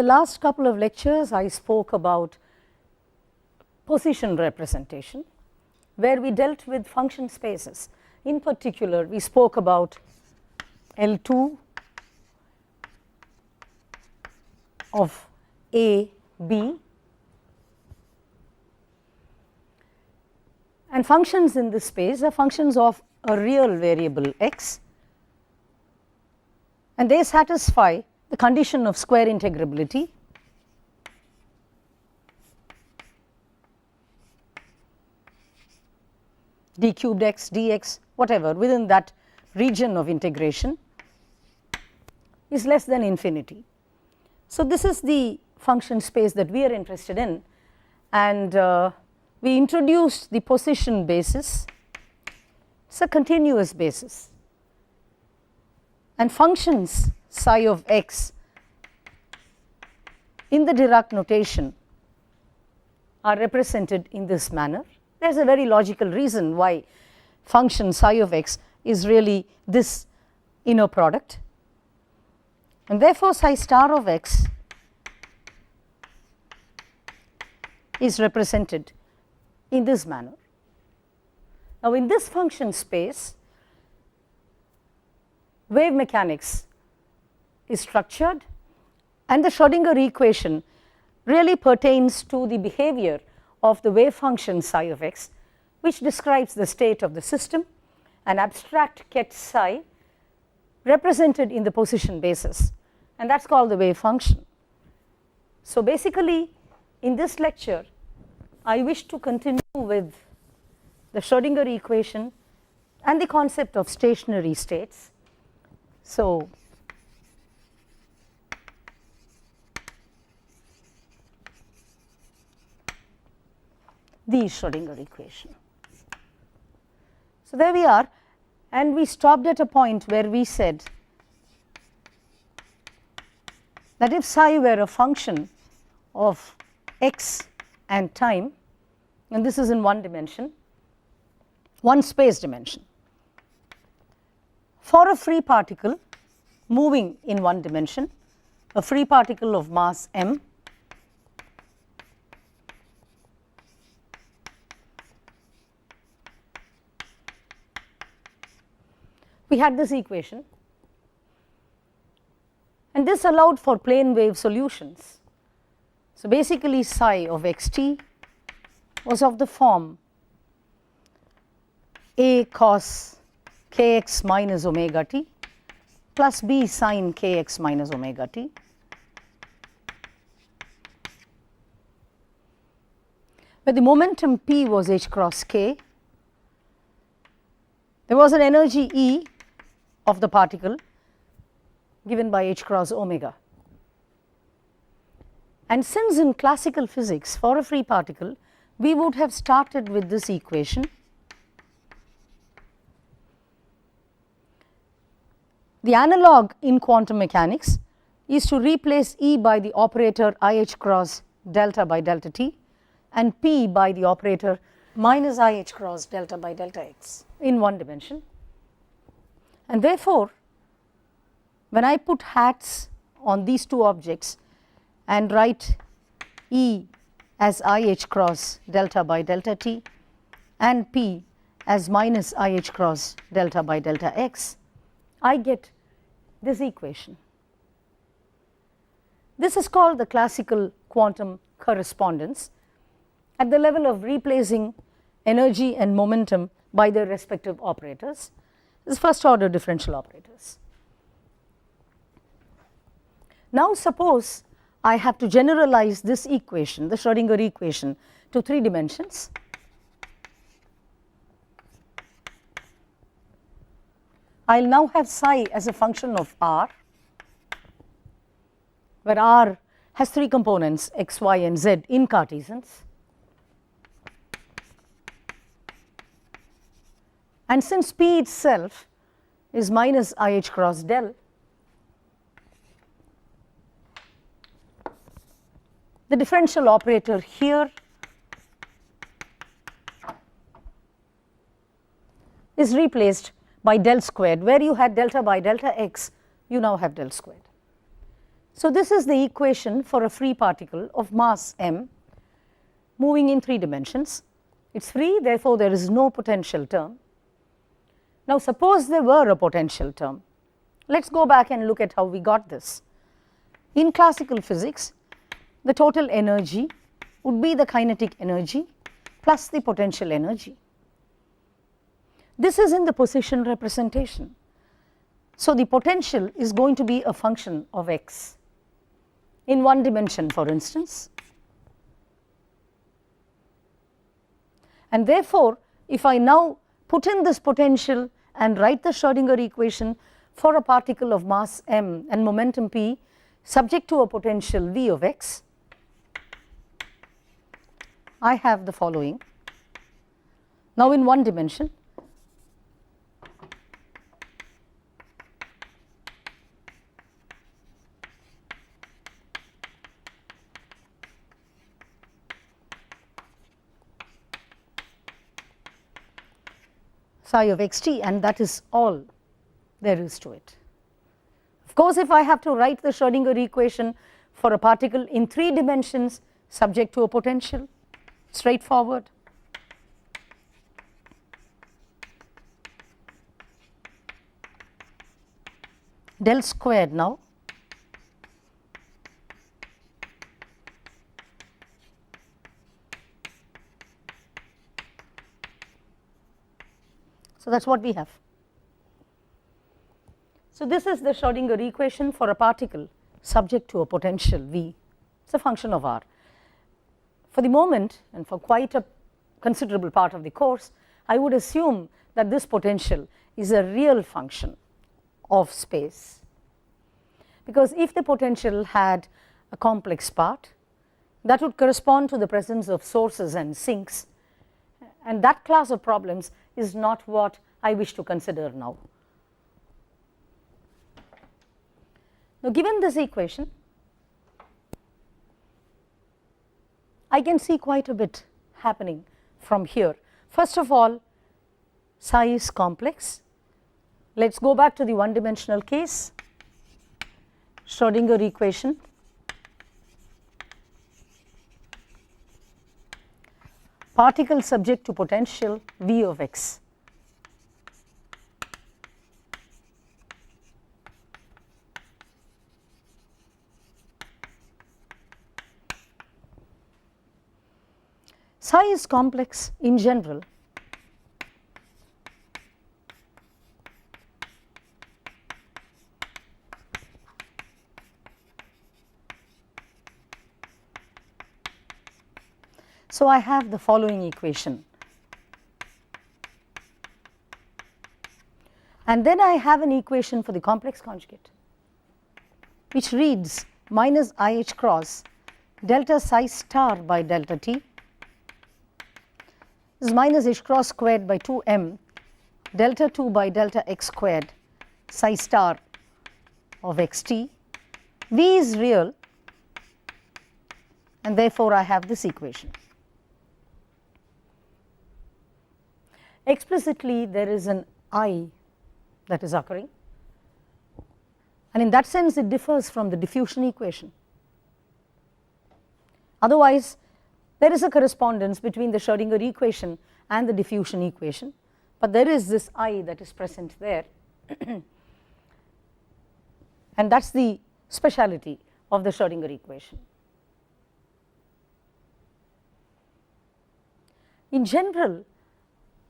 last couple of lectures I spoke about position representation, where we dealt with function spaces. In particular, we spoke about L2 of A, B, and functions in this space are functions of a real variable x, and they satisfy the condition of square integrability d cubed x dx, whatever within that region of integration is less than infinity. So this is the function space that we are interested in, and we introduced the position basis. It's a continuous basis, and functions psi of x in the Dirac notation are represented in this manner. There is a very logical reason why function psi of x is really this inner product, and therefore psi star of x is represented in this manner. Now, in this function space, wave mechanics is structured, and the Schrodinger equation really pertains to the behavior of the wave function psi of x, which describes the state of the system, an abstract ket psi represented in the position basis, and that is called the wave function. So basically, in this lecture I wish to continue with the Schrodinger equation and the concept of stationary states. So the Schrodinger equation. So there we are, and we stopped at a point where we said that if psi were a function of x and time, and this is in one dimension, one space dimension, for a free particle moving in one dimension, a free particle of mass m, we had this equation, and this allowed for plane wave solutions. So basically psi of xt was of the form a cos kx minus omega t plus b sin kx minus omega t, where the momentum p was h cross k. There was an energy E of the particle given by h cross omega. And since in classical physics for a free particle we would have started with this equation, the analog in quantum mechanics is to replace E by the operator IH cross delta by delta t and P by the operator minus IH cross delta by delta x in one dimension. And therefore, when I put hats on these two objects and write E as IH cross delta by delta t and P as minus IH cross delta by delta x, I get this equation. This is called the classical quantum correspondence at the level of replacing energy and momentum by their respective operators. This is first order differential operators. Now suppose I have to generalize this equation, the Schrodinger equation, to 3 dimensions. I will now have psi as a function of r, where r has 3 components x, y and z in Cartesians. And since P itself is minus IH cross del, the differential operator here is replaced by del squared. Where you had delta by delta x, you now have del squared. So, this is the equation for a free particle of mass m moving in 3 dimensions. It is free, therefore, there is no potential term. Now, suppose there were a potential term. Let us go back and look at how we got this. In classical physics, the total energy would be the kinetic energy plus the potential energy. This is in the position representation. So, the potential is going to be a function of x in 1 dimension, for instance, and therefore, if I now put in this potential and write the Schrodinger equation for a particle of mass m and momentum p subject to a potential v of x, I have the following. Now, in 1 dimension, psi of x t, and that is all there is to it. Of course, if I have to write the Schrodinger equation for a particle in 3 dimensions subject to a potential, straightforward. Del squared now so that is what we have. So, this is the Schrodinger equation for a particle subject to a potential V. It is a function of R. For the moment and for quite a considerable part of the course, I would assume that this potential is a real function of space, because if the potential had a complex part, that would correspond to the presence of sources and sinks, and that class of problems is not what I wish to consider now. Now, given this equation, I can see quite a bit happening from here. First of all, psi is complex. Let us go back to the 1 dimensional case. Schrodinger equation, particle subject to potential V of x. Psi is complex in general. So, I have the following equation, and then I have an equation for the complex conjugate, which reads minus IH cross delta psi star by delta t. This is minus h cross squared by 2m delta 2 by delta x squared psi star of x t. V is real, and therefore, I have this equation. Explicitly, there is an I that is occurring, and in that sense it differs from the diffusion equation. Otherwise, there is a correspondence between the Schrodinger equation and the diffusion equation, but there is this I that is present there and that is the speciality of the Schrodinger equation. In general,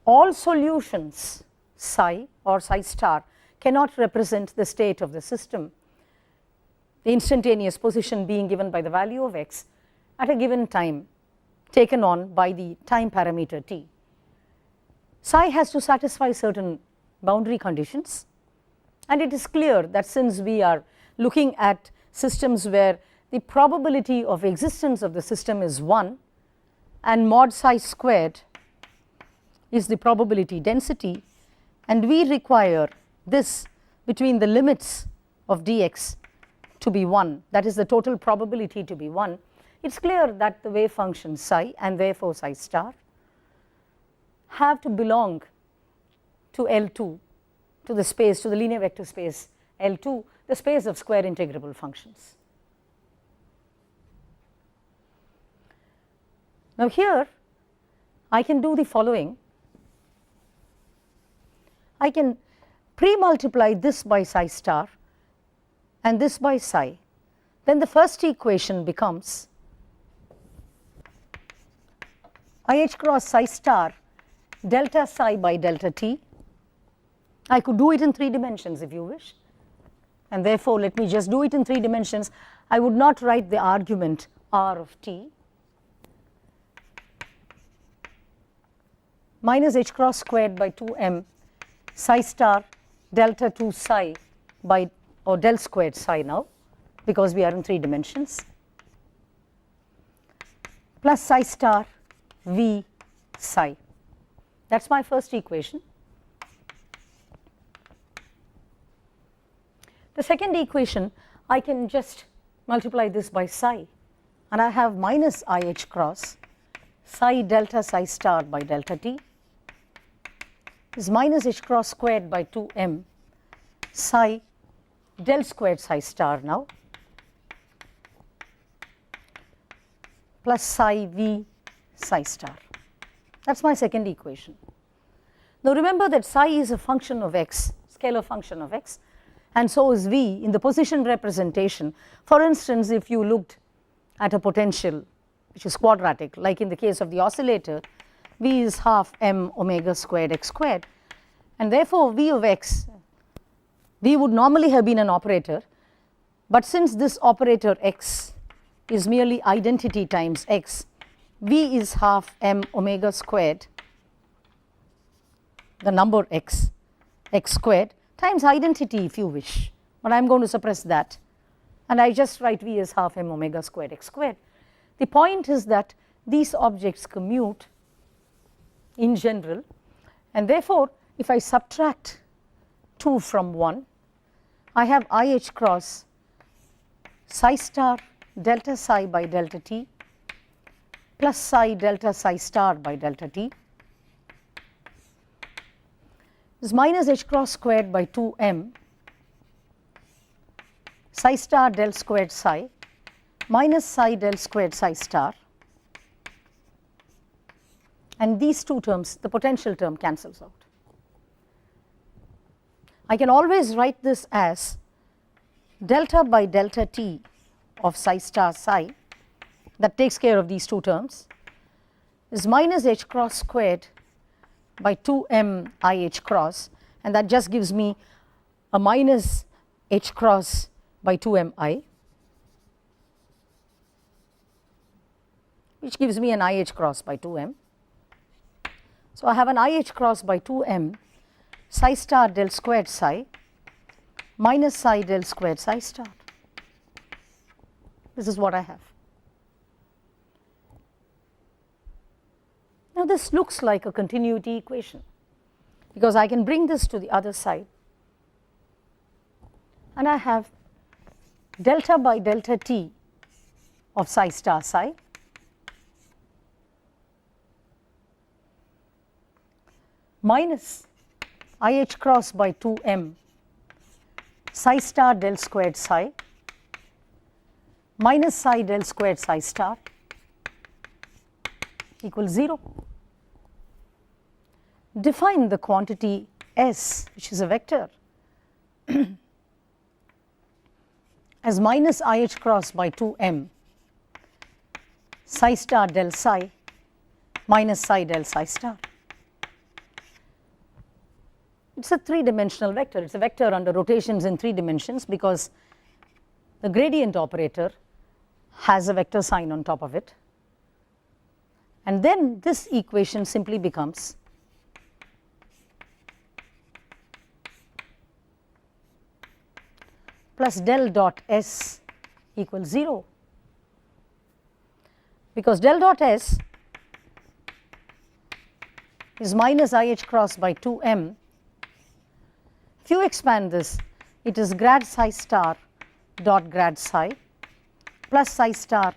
all solutions psi or psi star cannot represent the state of the system, the instantaneous position being given by the value of x at a given time taken on by the time parameter t. Psi has to satisfy certain boundary conditions, and it is clear that since we are looking at systems where the probability of existence of the system is 1 and mod psi squared is the probability density, and we require this between the limits of dx to be 1, that is the total probability to be 1, it is clear that the wave function psi and therefore psi star have to belong to L2, to the space, to the linear vector space L2, the space of square integrable functions. Now here I can do the following. I can pre-multiply this by psi star and this by psi. Then the first equation becomes IH cross psi star delta psi by delta t. I could do it in 3 dimensions if you wish, and therefore let me just do it in 3 dimensions. I would not write the argument r of t minus h cross squared by 2m psi star delta 2 psi by, or del squared psi now, because we are in 3 dimensions, plus psi star v psi. That is my first equation. The second equation, I can just multiply this by psi, and I have minus IH cross psi delta psi star by delta t is minus h cross squared by 2m psi del squared psi star now plus psi v psi star. That is my second equation. Now remember that psi is a function of x, scalar function of x, and so is v in the position representation. For instance, if you looked at a potential which is quadratic, like in the case of the oscillator, v is half m omega squared x squared, and therefore v of x, v would normally have been an operator, but since this operator x is merely identity times x, v is half m omega squared, the number x, x squared, times identity if you wish, but I am going to suppress that, and I just write v as half m omega squared x squared. The point is that these objects commute in general, and therefore if I subtract 2 from 1, I have IH cross psi star delta psi by delta t plus psi delta psi star by delta t is minus h cross squared by 2m psi star del squared psi minus psi del squared psi star, and these two terms, the potential term cancels out. I can always write this as delta by delta t of psi star psi, that takes care of these two terms, is minus h cross squared by 2m IH cross, and that just gives me a minus h cross by 2m I, which gives me an IH cross by 2m. So I have an IH cross by 2m psi star del squared psi minus psi del squared psi star. This is what I have. Now this looks like a continuity equation, because I can bring this to the other side, and I have delta by delta t of psi star psi minus IH cross by 2m psi star del squared psi minus psi del squared psi star equals 0. Define the quantity S, which is a vector, as minus IH cross by 2m psi star del psi minus psi del psi star. It is a 3-dimensional vector. It is a vector under rotations in 3 dimensions, because the gradient operator has a vector sign on top of it, and then this equation simply becomes plus del dot S equals 0, because del dot S is minus IH cross by 2m. If you expand this, it is grad psi star dot grad psi plus psi star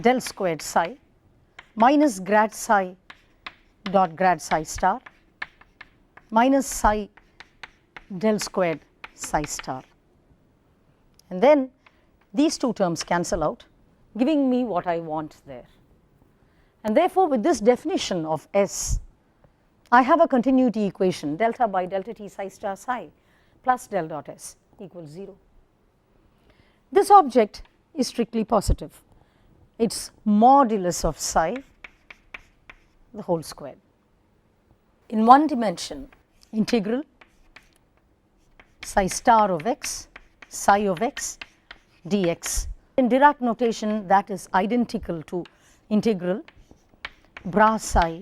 del squared psi minus grad psi dot grad psi star minus psi del squared psi star, and then these two terms cancel out, giving me what I want there. And therefore, with this definition of S, I have a continuity equation delta by delta t psi star psi plus del dot S equals 0. This object is strictly positive. Its modulus of psi the whole square. In one dimension, integral psi star of x psi of x dx. In Dirac notation, that is identical to integral bra psi,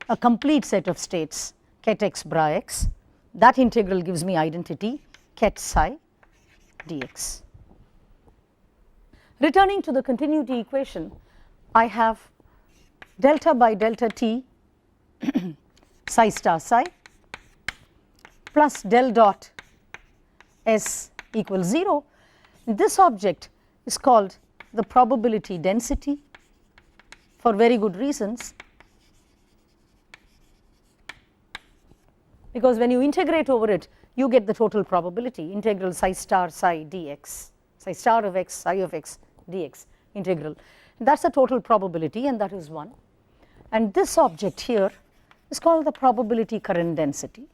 a complete set of states ket x bra x. That integral gives me identity ket psi dx. Returning to the continuity equation, I have delta by delta t psi star psi plus del dot S equals 0. This object is called the probability density for very good reasons, because when you integrate over it, you get the total probability, integral psi star psi dx, psi star of x psi of x dx integral. That is the total probability, and that is 1. And this object here is called the probability current density.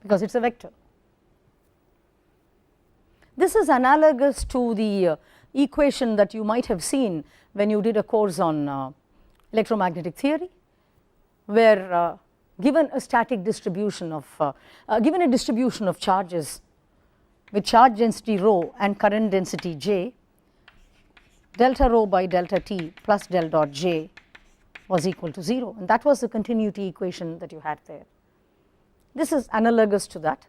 Because it is a vector. This is analogous to the equation that you might have seen when you did a course on electromagnetic theory, where given a static distribution of given a distribution of charges with charge density rho and current density j, delta rho by delta t plus del dot j was equal to 0, and that was the continuity equation that you had there. This is analogous to that,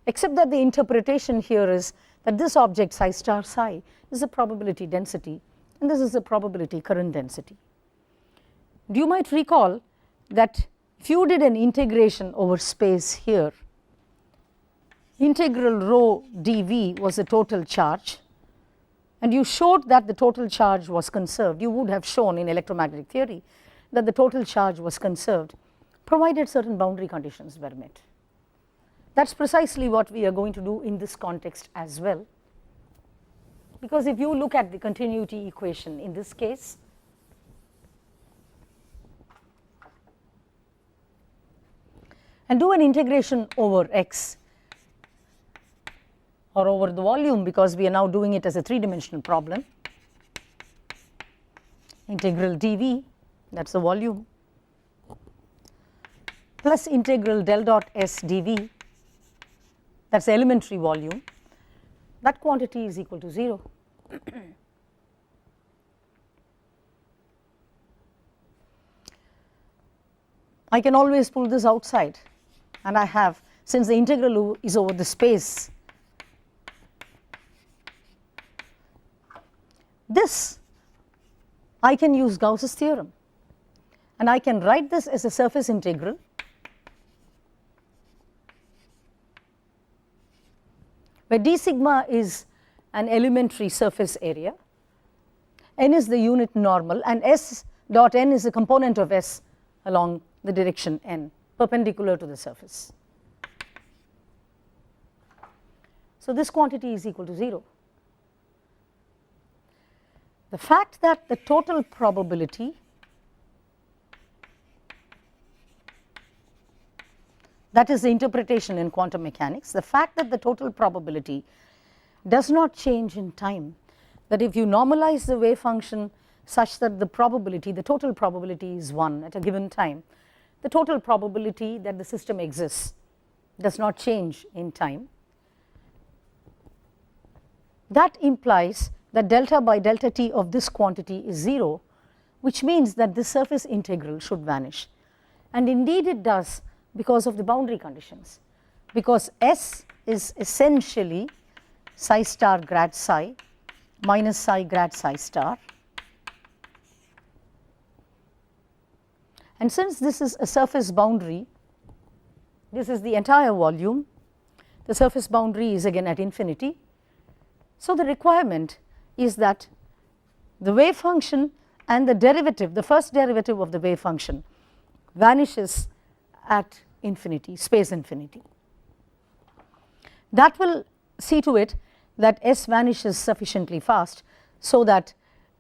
except that the interpretation here is that this object psi star psi is a probability density and this is a probability current density. You might recall that if you did an integration over space here, integral rho dV was the total charge, and you showed that the total charge was conserved. You would have shown in electromagnetic theory that the total charge was conserved provided certain boundary conditions were met. That is precisely what we are going to do in this context as well, because if you look at the continuity equation in this case, and do an integration over x or over the volume, because we are now doing it as a 3-dimensional problem, integral dV, that is the volume, plus integral del dot S dV, that is elementary volume, that quantity is equal to 0. I can always pull this outside, and I have, since the integral is over the space, this I can use Gauss's theorem, and I can write this as a surface integral where d sigma is an elementary surface area, n is the unit normal, and S dot n is a component of S along the direction n perpendicular to the surface. So this quantity is equal to 0. The fact that the total probability that is the interpretation in quantum mechanics, the fact that the total probability does not change in time, that if you normalize the wave function such that the probability, the total probability is 1 at a given time, the total probability that the system exists does not change in time. That implies that delta by delta t of this quantity is 0, which means that this surface integral should vanish, and indeed it does, because of the boundary conditions, because S is essentially psi star grad psi minus psi grad psi star, and since this is a surface boundary, this is the entire volume, the surface boundary is again at infinity. So the requirement is that the wave function and the derivative, the first derivative of the wave function, vanishes at infinity, space infinity. That will see to it that S vanishes sufficiently fast so that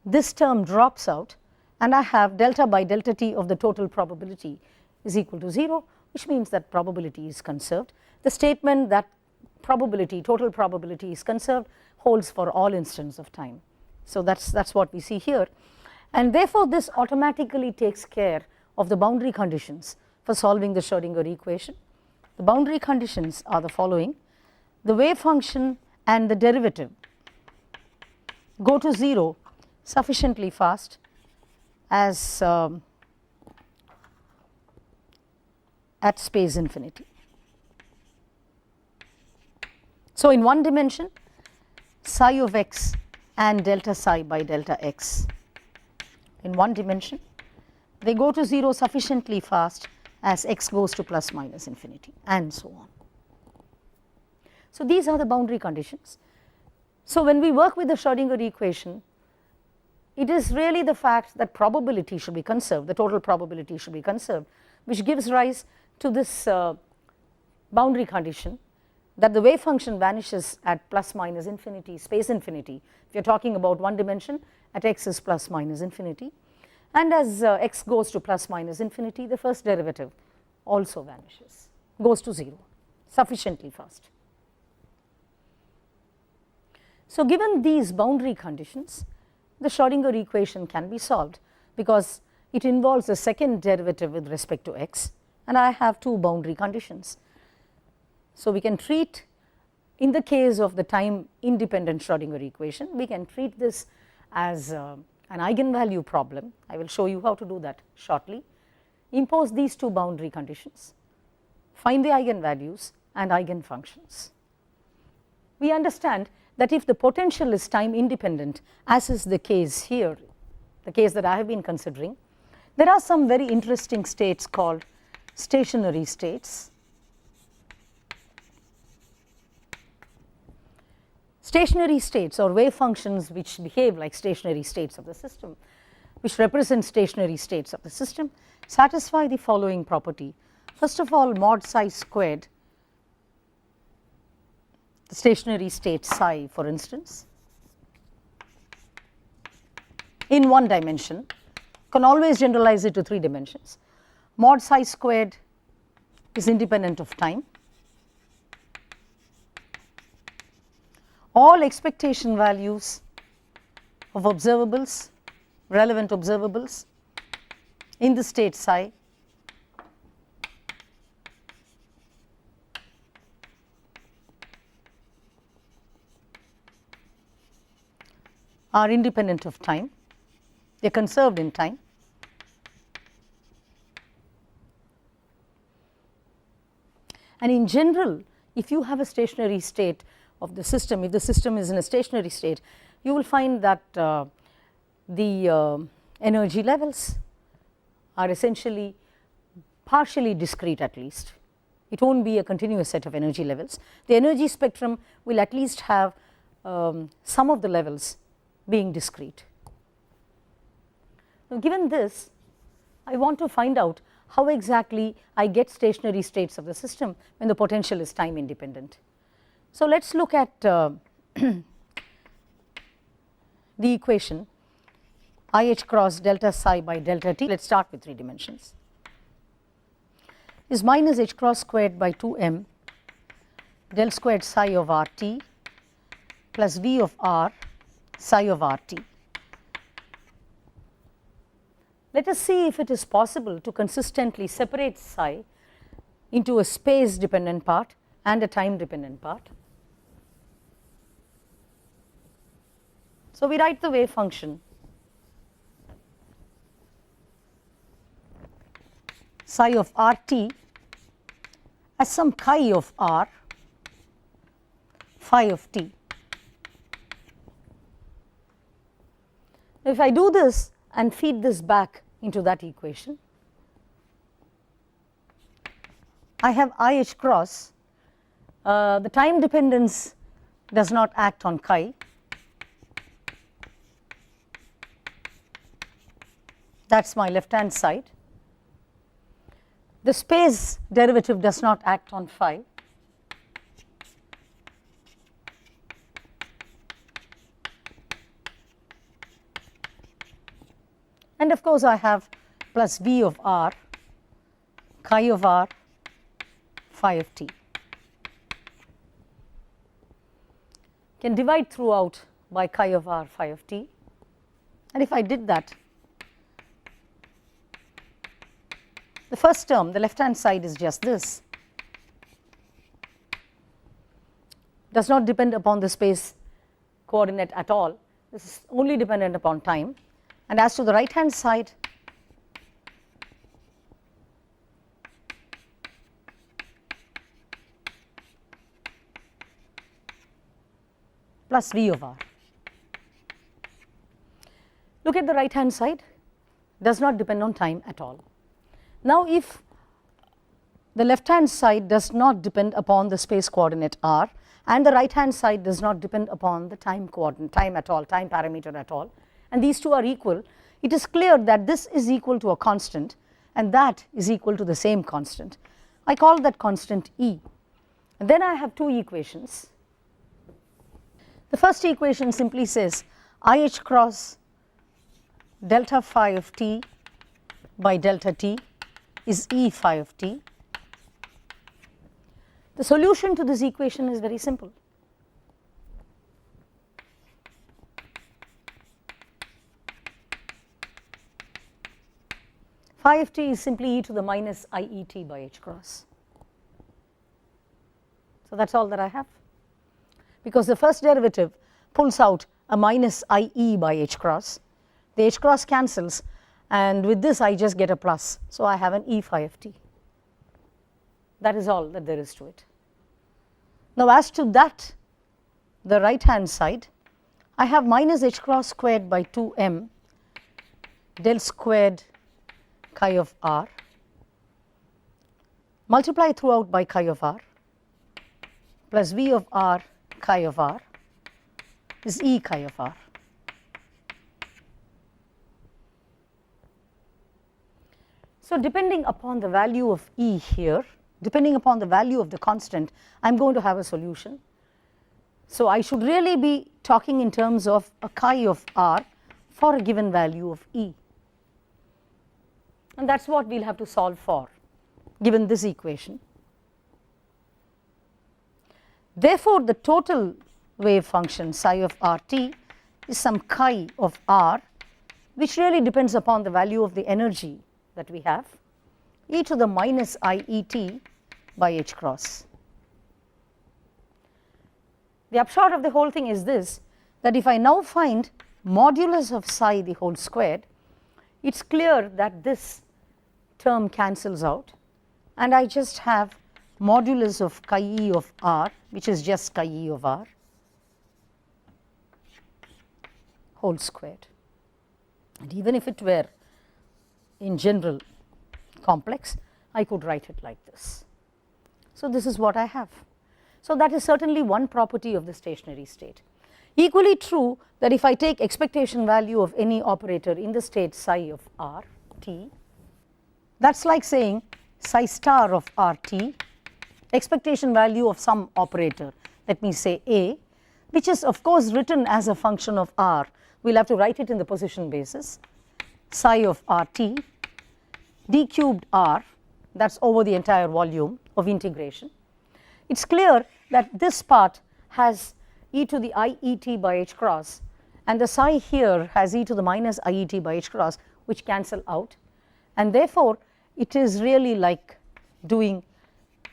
this term drops out, and I have delta by delta t of the total probability is equal to 0, which means that probability is conserved. The statement that probability, total probability is conserved holds for all instants of time. So that's what we see here, and therefore this automatically takes care of the boundary conditions for solving the Schrodinger equation. The boundary conditions are the following: the wave function and the derivative go to 0 sufficiently fast as at space infinity. So in one dimension, psi of x and delta psi by delta x, in one dimension they go to 0 sufficiently fast as x goes to plus minus infinity, and so on. So these are the boundary conditions. So when we work with the Schrodinger equation, it is really the fact that probability should be conserved, the total probability should be conserved, which gives rise to this boundary condition that the wave function vanishes at plus minus infinity, space infinity. If you are talking about one dimension, at x is plus minus infinity, and as x goes to plus minus infinity, the first derivative also vanishes, goes to 0 sufficiently fast. So given these boundary conditions, the Schrodinger equation can be solved because it involves a second derivative with respect to x, and I have two boundary conditions. So we can treat, in the case of the time independent Schrodinger equation, we can treat this as an eigenvalue problem. I will show you how to do that shortly. Impose these two boundary conditions, find the eigenvalues and eigenfunctions. We understand that if the potential is time independent, as is the case here, the case that I have been considering, there are some very interesting states called stationary states. Stationary states, or wave functions which behave like stationary states of the system, which represent stationary states of the system, satisfy the following property. First of all, mod psi squared, the stationary state psi for instance, in one dimension, can always generalize it to 3 dimensions. Mod psi squared is independent of time. All expectation values of observables, relevant observables in the state psi are independent of time, they are conserved in time. And in general, if you have a stationary state of the system, if the system is in a stationary state, you will find that the energy levels are essentially partially discrete at least. It will not be a continuous set of energy levels. The energy spectrum will at least have some of the levels being discrete. Now, given this, I want to find out how exactly I get stationary states of the system when the potential is time independent. So let us look at the equation IH cross delta psi by delta t. Let us start with 3 dimensions, is minus h cross squared by 2m del squared psi of RT plus V of R psi of RT. Let us see if it is possible to consistently separate psi into a space dependent part and a time dependent part. So we write the wave function psi of RT as some chi of R phi of t. If I do this and feed this back into that equation, I have IH cross, the time dependence does not act on chi, that is my left hand side. The space derivative does not act on phi, and of course I have plus V of r, chi of r, phi of t. Can divide throughout by chi of r, phi of t, and if I did that, the first term, the left hand side, is just this, does not depend upon the space coordinate at all, this is only dependent upon time. And as to the right hand side, plus V of r. Look at the right hand side, does not depend on time at all. Now if the left hand side does not depend upon the space coordinate r, and the right hand side does not depend upon the time coordinate, time at all, time parameter at all, and these two are equal, it is clear that this is equal to a constant and that is equal to the same constant. I call that constant E. And then I have two equations. The first equation simply says IH cross delta phi of t by delta t is E phi of t. The solution to this equation is very simple. Phi of t is simply e to the minus IET by h cross. So that is all that I have, because the first derivative pulls out a minus IE by h cross, the h cross cancels, and with this I just get a plus, so I have an E phi of t. That is all that there is to it. Now as to that, the right hand side, I have minus h cross squared by 2m del squared chi of r, multiply throughout by chi of r, plus V of r chi of r is E chi of r. So depending upon the value of E here, depending upon the value of the constant, I am going to have a solution. So I should really be talking in terms of a chi of r for a given value of E, and that is what we will have to solve for given this equation. Therefore the total wave function psi of RT is some chi of r, which really depends upon the value of the energy that we have, e to the minus IET by h cross. The upshot of the whole thing is this, that if I now find modulus of psi the whole squared, it is clear that this term cancels out and I just have modulus of chi e of r, which is just chi e of r whole squared. And even if it were in general complex, I could write it like this. So this is what I have. So that is certainly one property of the stationary state. Equally true that if I take expectation value of any operator in the state psi of r t, that is like saying psi star of r t, expectation value of some operator, let me say A, which is of course written as a function of r, we will have to write it in the position basis, psi of r t d cubed r, that is over the entire volume of integration. It is clear that this part has e to the IET by h cross and the psi here has e to the minus IET by h cross, which cancel out, and therefore it is really like doing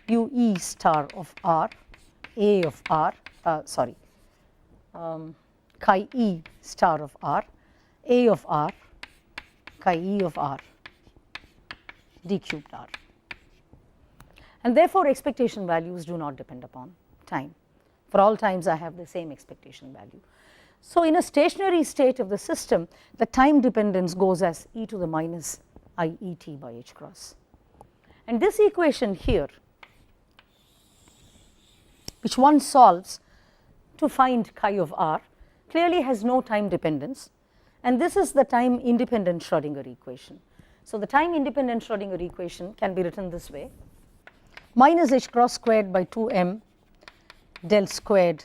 UE star of r, A of r, chi E star of r, A of r, chi E of r d cubed r, and therefore expectation values do not depend upon time. For all times I have the same expectation value. So in a stationary state of the system, the time dependence goes as e to the minus IET by h cross, and this equation here, which one solves to find chi of r, clearly has no time dependence, and this is the time independent Schrodinger equation. So the time independent Schrodinger equation can be written this way: minus h cross squared by 2m del squared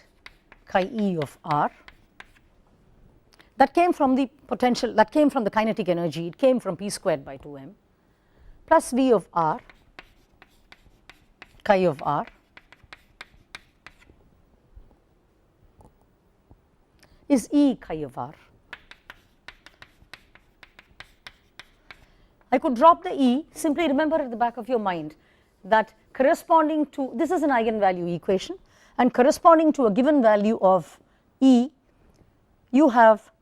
chi E of r that came from the potential, that came from the kinetic energy, it came from p squared by 2m plus V of r, chi of r is E chi of r. I could drop the E, simply remember at the back of your mind that corresponding to, this is an eigenvalue equation, and corresponding to a given value of E, you have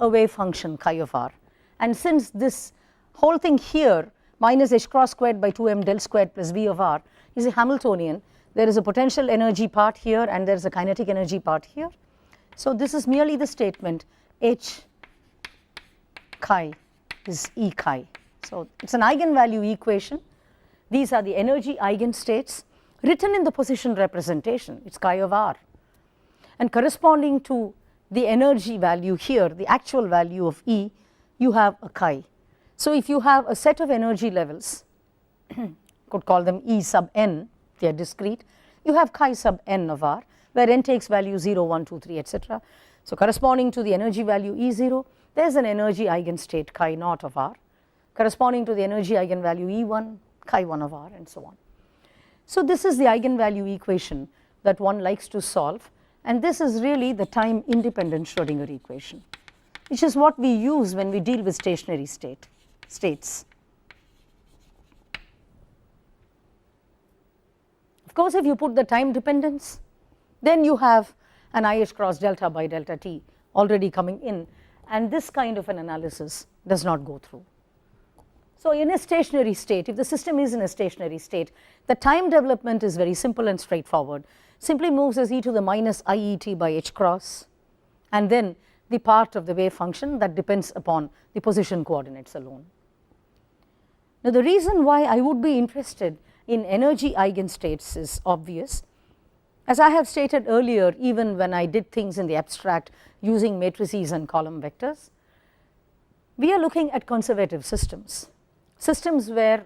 a wave function chi of r. And since this whole thing here minus h cross squared by 2m del squared plus V of r is a Hamiltonian, there is a potential energy part here and there is a kinetic energy part here. So this is merely the statement h chi is E chi. So it's an eigenvalue equation. These are the energy eigenstates written in the position representation, it's chi of r, and corresponding to the energy value here, the actual value of E, you have a chi. So if you have a set of energy levels, could call them E sub n, they are discrete, you have chi sub n of r, where n takes value 0, 1, 2, 3, etc. So corresponding to the energy value E0, there is an energy eigenstate chi naught of r, corresponding to the energy eigenvalue E1, chi 1 of r, and so on. So this is the eigenvalue equation that one likes to solve, and this is really the time independent Schrodinger equation, which is what we use when we deal with stationary states. Of course, if you put the time dependence, then you have an IH cross delta by delta t already coming in, and this kind of an analysis does not go through. So in a stationary state, if the system is in a stationary state, the time development is very simple and straightforward, simply moves as e to the minus iet by h cross, and then the part of the wave function that depends upon the position coordinates alone. Now the reason why I would be interested in energy eigenstates is obvious. As I have stated earlier, even when I did things in the abstract using matrices and column vectors, we are looking at conservative systems, systems where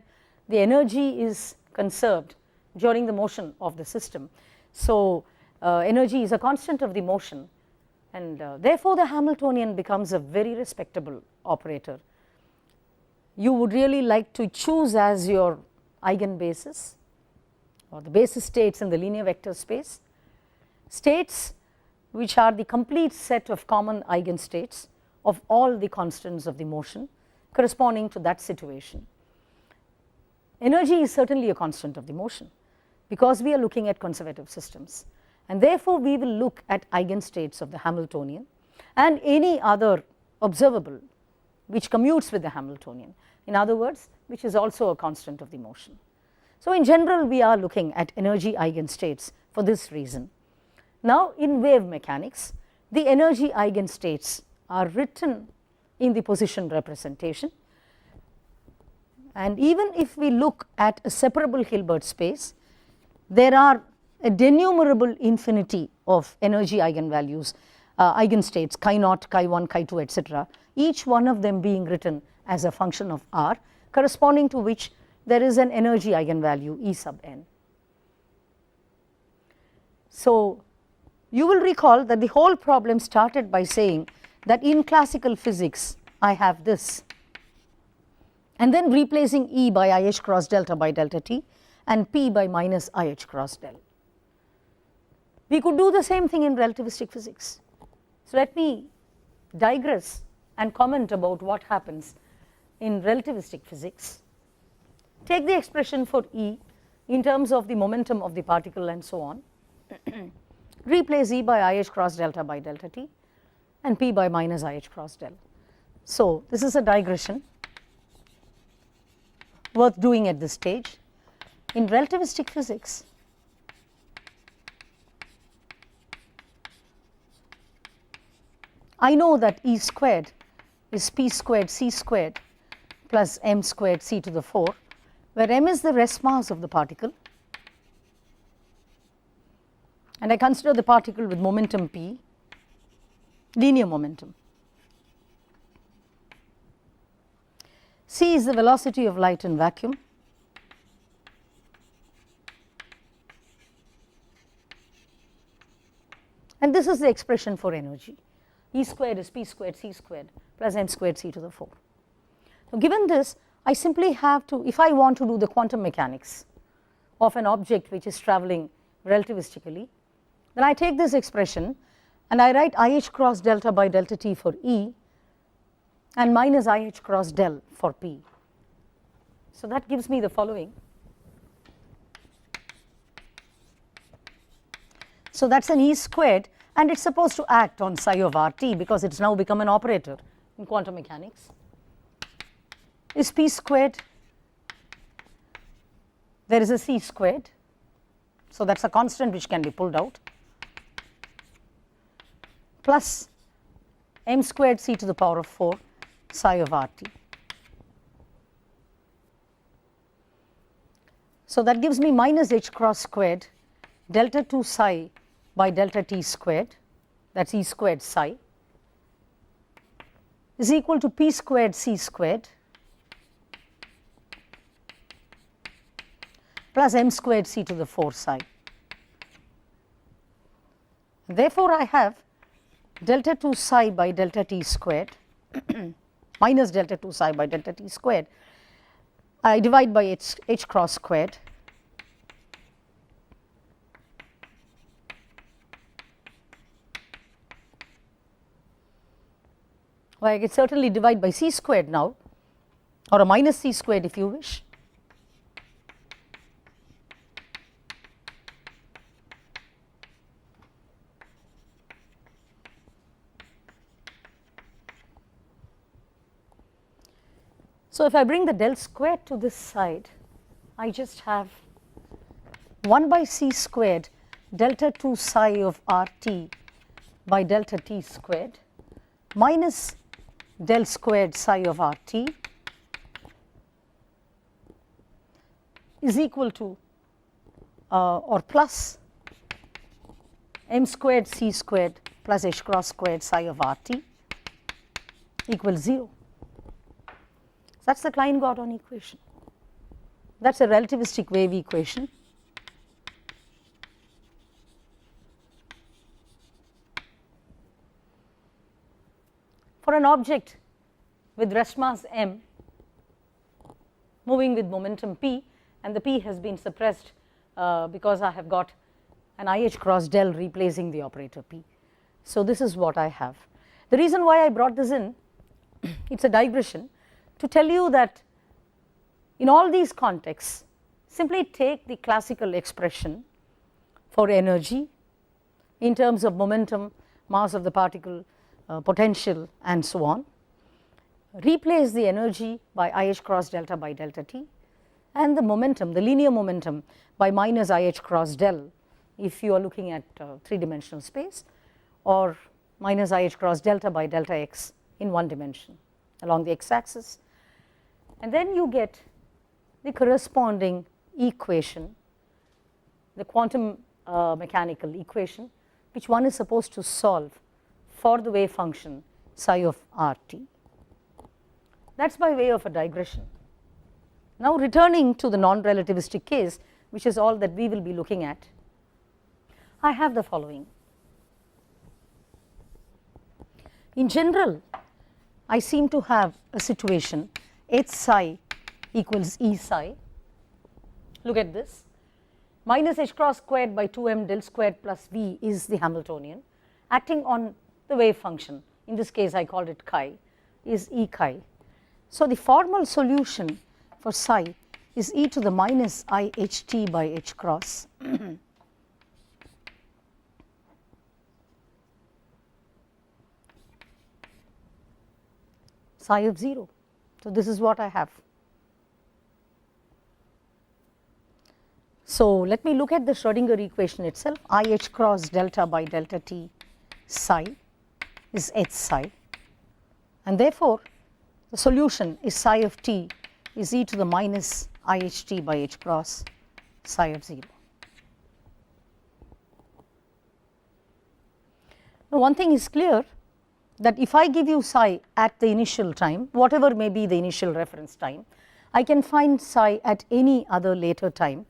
the energy is conserved during the motion of the system. So energy is a constant of the motion, and therefore the Hamiltonian becomes a very respectable operator. You would really like to choose as your eigenbasis or the basis states in the linear vector space states which are the complete set of common eigenstates of all the constants of the motion corresponding to that situation. Energy is certainly a constant of the motion because we are looking at conservative systems, and therefore we will look at eigenstates of the Hamiltonian and any other observable which commutes with the Hamiltonian, in other words which is also a constant of the motion. So in general we are looking at energy eigenstates for this reason. Now in wave mechanics, the energy eigenstates are written in the position representation, and even if we look at a separable Hilbert space, there are a denumerable infinity of energy eigenvalues, eigenstates chi naught, chi 1, chi 2, etc., each one of them being written as a function of r, corresponding to which there is an energy eigenvalue E sub n. So you will recall that the whole problem started by saying that in classical physics I have this, and then replacing E by IH cross delta by delta t and P by minus IH cross del. We could do the same thing in relativistic physics. So let me digress and comment about what happens in relativistic physics. Take the expression for E in terms of the momentum of the particle and so on, replace E by IH cross delta by delta t and P by minus IH cross del. So this is a digression worth doing at this stage. In relativistic physics, I know that E squared is P squared C squared plus M squared C to the 4, where M is the rest mass of the particle, and I consider the particle with momentum P, linear momentum. C is the velocity of light in vacuum, and this is the expression for energy. E squared is p squared c squared plus m squared c to the 4. So given this, I simply have to, if I want to do the quantum mechanics of an object which is traveling relativistically, then I take this expression and I write IH cross delta by delta t for E and minus IH cross del for P. So that gives me the following. So that's an E squared, and it's supposed to act on psi of RT because it's now become an operator in quantum mechanics. Is P squared, there is a C squared, so that's a constant which can be pulled out, plus m squared c to the power of 4 psi of RT. So that gives me minus h cross squared delta 2 psi by delta t squared, that's E squared psi, is equal to p squared c squared plus m squared c to the 4 psi. Therefore, I have delta 2 psi by delta t squared minus delta 2 psi by delta t squared. I divide by h cross squared well, I can certainly divide by c squared now, or a minus c squared if you wish. So if I bring the del squared to this side, I just have 1 by c squared delta 2 psi of RT by delta t squared minus del squared psi of RT is equal to or plus m squared c squared plus h cross squared psi of RT equals 0. That is the Klein-Gordon equation. That is a relativistic wave equation. For an object with rest mass m moving with momentum p, and the p has been suppressed because I have got an IH cross del replacing the operator p. So this is what I have. The reason why I brought this in, it is a digression to tell you that in all these contexts, simply take the classical expression for energy in terms of momentum, mass of the particle, potential and so on, replace the energy by IH cross delta by delta t, and the momentum, the linear momentum, by minus IH cross del if you are looking at 3-dimensional space, or minus IH cross delta by delta x in 1 dimension along the x axis. And then you get the corresponding equation, the quantum mechanical equation, which one is supposed to solve for the wave function psi of RT. That is by way of a digression. Now returning to the non-relativistic case, which is all that we will be looking at, I have the following. In general, I seem to have a situation h psi equals E psi. Look at this, minus h cross squared by 2m del squared plus v is the Hamiltonian acting on the wave function. In this case I called it chi, is E chi. So the formal solution for psi is e to the minus I h t by h cross psi of 0. So this is what I have. So let me look at the Schrodinger equation itself. IH cross delta by delta t psi is h psi, and therefore the solution is psi of t is e to the minus IHT by h cross psi of 0. Now one thing is clear, that if I give you psi at the initial time, whatever may be the initial reference time, I can find psi at any other later time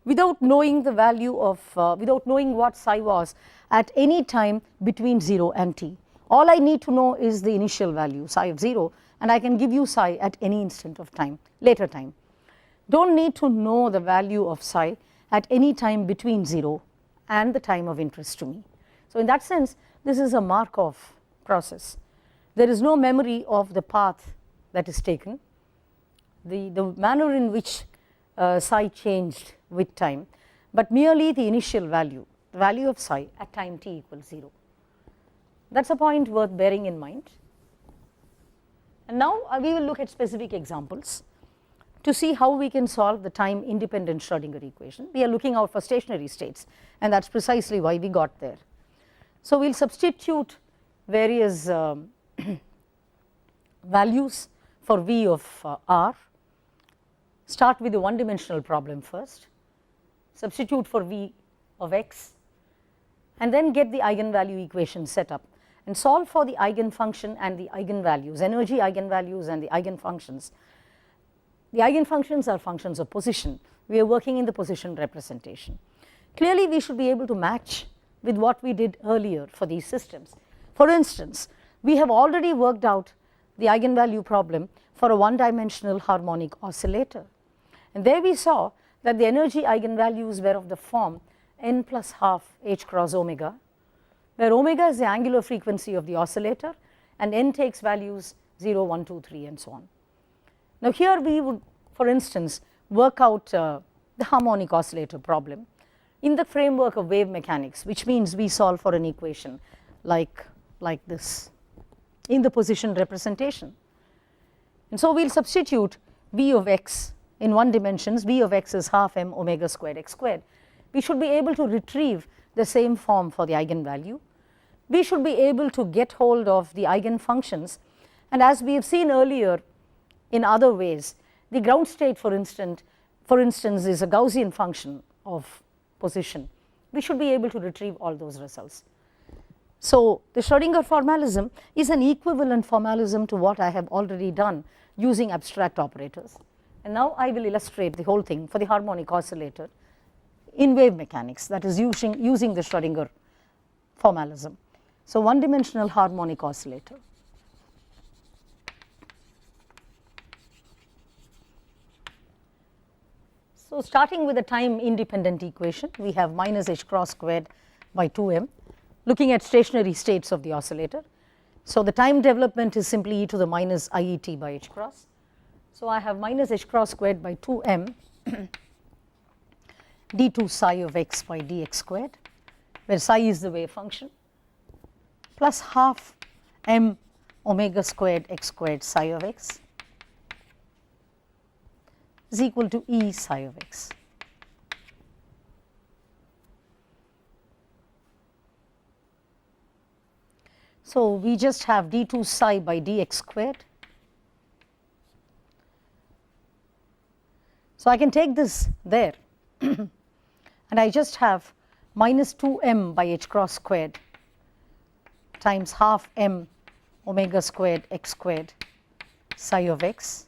without knowing the value of, without knowing what psi was at any time between 0 and t. All I need to know is the initial value psi of 0, and I can give you psi at any instant of time, later time. Don't need to know the value of psi at any time between 0 and the time of interest to me. So in that sense, this is a Markov process. There is no memory of the path that is taken, the manner in which psi changed with time, but merely the initial value, the value of psi at time t equals 0. That is a point worth bearing in mind. And now we will look at specific examples to see how we can solve the time independent Schrodinger equation. We are looking out for stationary states, and that is precisely why we got there. So we will substitute various values for V of r, start with the one dimensional problem first, substitute for V of x, and then get the eigenvalue equation set up and solve for the eigenfunction and the eigenvalues, energy eigenvalues and the eigenfunctions. The eigenfunctions are functions of position. We are working in the position representation. Clearly we should be able to match with what we did earlier for these systems. For instance, we have already worked out the eigenvalue problem for a one dimensional harmonic oscillator, and there we saw that the energy eigenvalues were of the form n plus half h cross omega, where omega is the angular frequency of the oscillator and n takes values 0, 1, 2, 3 and so on. Now here we would, for instance, work out the harmonic oscillator problem in the framework of wave mechanics, which means we solve for an equation like this in the position representation. And so we will substitute V of x in one dimensions. V of x is half m omega squared x squared. We should be able to retrieve the same form for the eigenvalue. We should be able to get hold of the eigenfunctions, and as we have seen earlier in other ways, the ground state for instance is a Gaussian function of position. We should be able to retrieve all those results. So the Schrodinger formalism is an equivalent formalism to what I have already done using abstract operators, and now I will illustrate the whole thing for the harmonic oscillator in wave mechanics, that is using the Schrodinger formalism. So one dimensional harmonic oscillator. So starting with a time independent equation, we have minus h cross squared by 2m, looking at stationary states of the oscillator. So the time development is simply e to the minus iet by h cross. So I have minus h cross squared by 2m d2 psi of x by dx squared, where psi is the wave function, plus half m omega squared x squared psi of x is equal to E psi of x. So we just have d2 psi by dx squared. So I can take this there and I just have minus 2m by h cross squared times half m omega squared x squared psi of x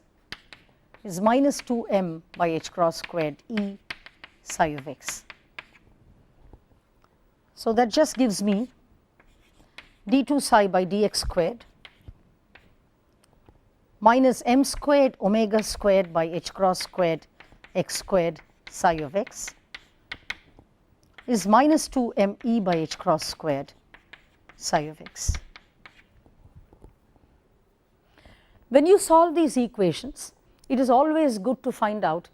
is minus 2m by h cross squared E psi of x. So that just gives me d2 psi by dx squared minus m squared omega squared by h cross squared x squared psi of x is minus 2m E by h cross squared psi of x. When you solve these equations, it is always good to find out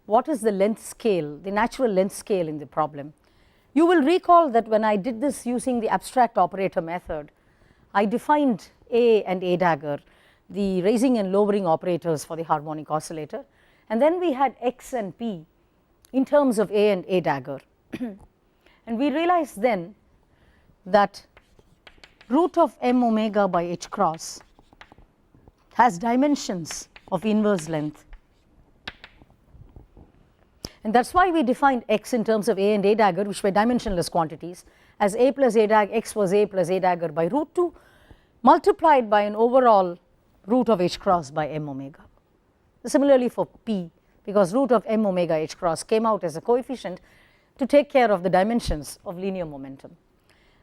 what is the length scale, the natural length scale in the problem. You will recall that when I did this using the abstract operator method, I defined A and A dagger, the raising and lowering operators for the harmonic oscillator, and then we had X and P in terms of A and A dagger. And we realized then that root of m omega by h cross has dimensions of inverse length, and that is why we defined x in terms of A and A dagger, which were dimensionless quantities, as A plus A dagger, x was A plus A dagger by root 2 multiplied by an overall root of h cross by m omega. Similarly for P, because root of m omega h cross came out as a coefficient to take care of the dimensions of linear momentum.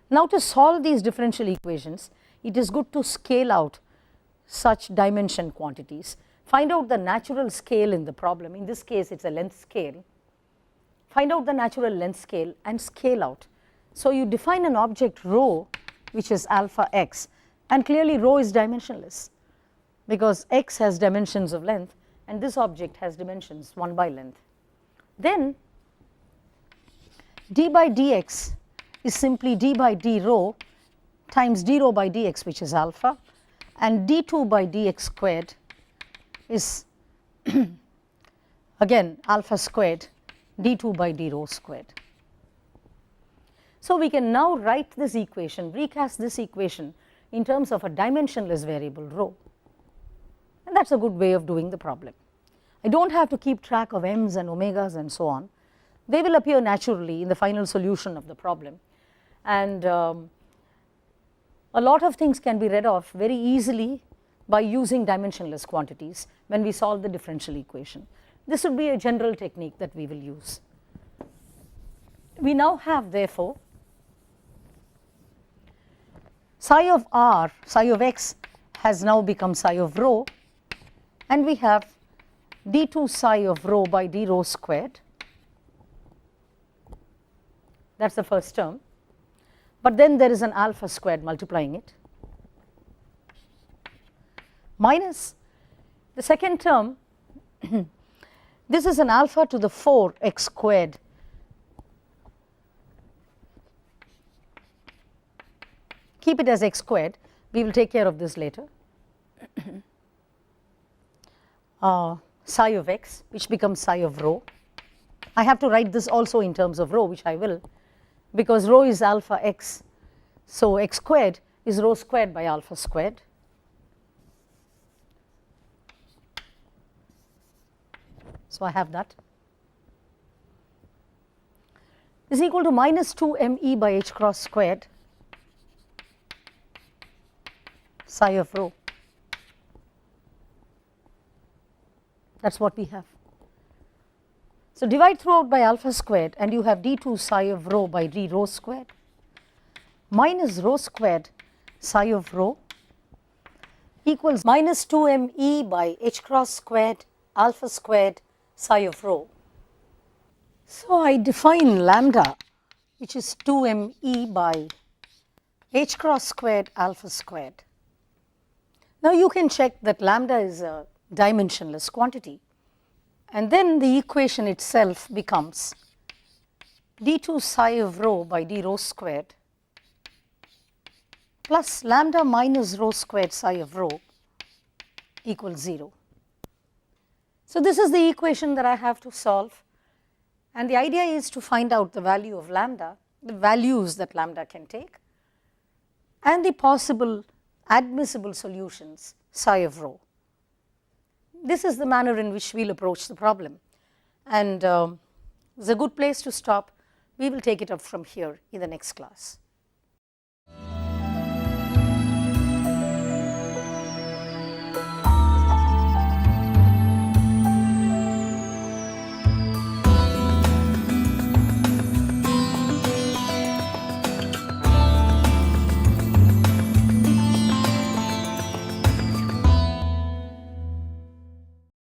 Now to solve these differential equations, it is good to scale out such dimension quantities. Find out the natural scale in the problem. In this case, it is a length scale. Find out the natural length scale and scale out. So you define an object rho which is alpha x, and clearly rho is dimensionless because x has dimensions of length and this object has dimensions 1 by length. Then d by dx is simply d by d rho times d rho by dx, which is alpha, and d2 by dx squared is again alpha squared d2 by d rho squared. So we can now write this equation, recast this equation in terms of a dimensionless variable rho, and that is a good way of doing the problem. I do not have to keep track of m's and omegas and so on. They will appear naturally in the final solution of the problem, and a lot of things can be read off very easily by using dimensionless quantities when we solve the differential equation. This would be a general technique that we will use. We now have therefore psi of r, psi of x has now become psi of rho, and we have d2 psi of rho by d rho squared. That is the first term, but then there is an alpha squared multiplying it, minus the second term. This is an alpha to the 4 x squared keep it as x squared, we will take care of this later, psi of x which becomes psi of rho. I have to write this also in terms of rho, which I will, because rho is alpha x, so x squared is rho squared by alpha squared. So I have that is equal to minus 2 me by h cross squared psi of rho. That is what we have. So divide throughout by alpha squared and you have d2 psi of rho by d rho squared minus rho squared psi of rho equals minus 2 me by h cross squared alpha squared psi of rho. So I define lambda, which is 2 me by h cross squared alpha squared. Now you can check that lambda is a dimensionless quantity, and then the equation itself becomes d2 psi of rho by d rho squared plus lambda minus rho squared psi of rho equals 0. So this is the equation that I have to solve, and the idea is to find out the value of lambda, the values that lambda can take, and the possible admissible solutions psi of rho. This is the manner in which we will approach the problem, and it's a good place to stop. We will take it up from here in the next class.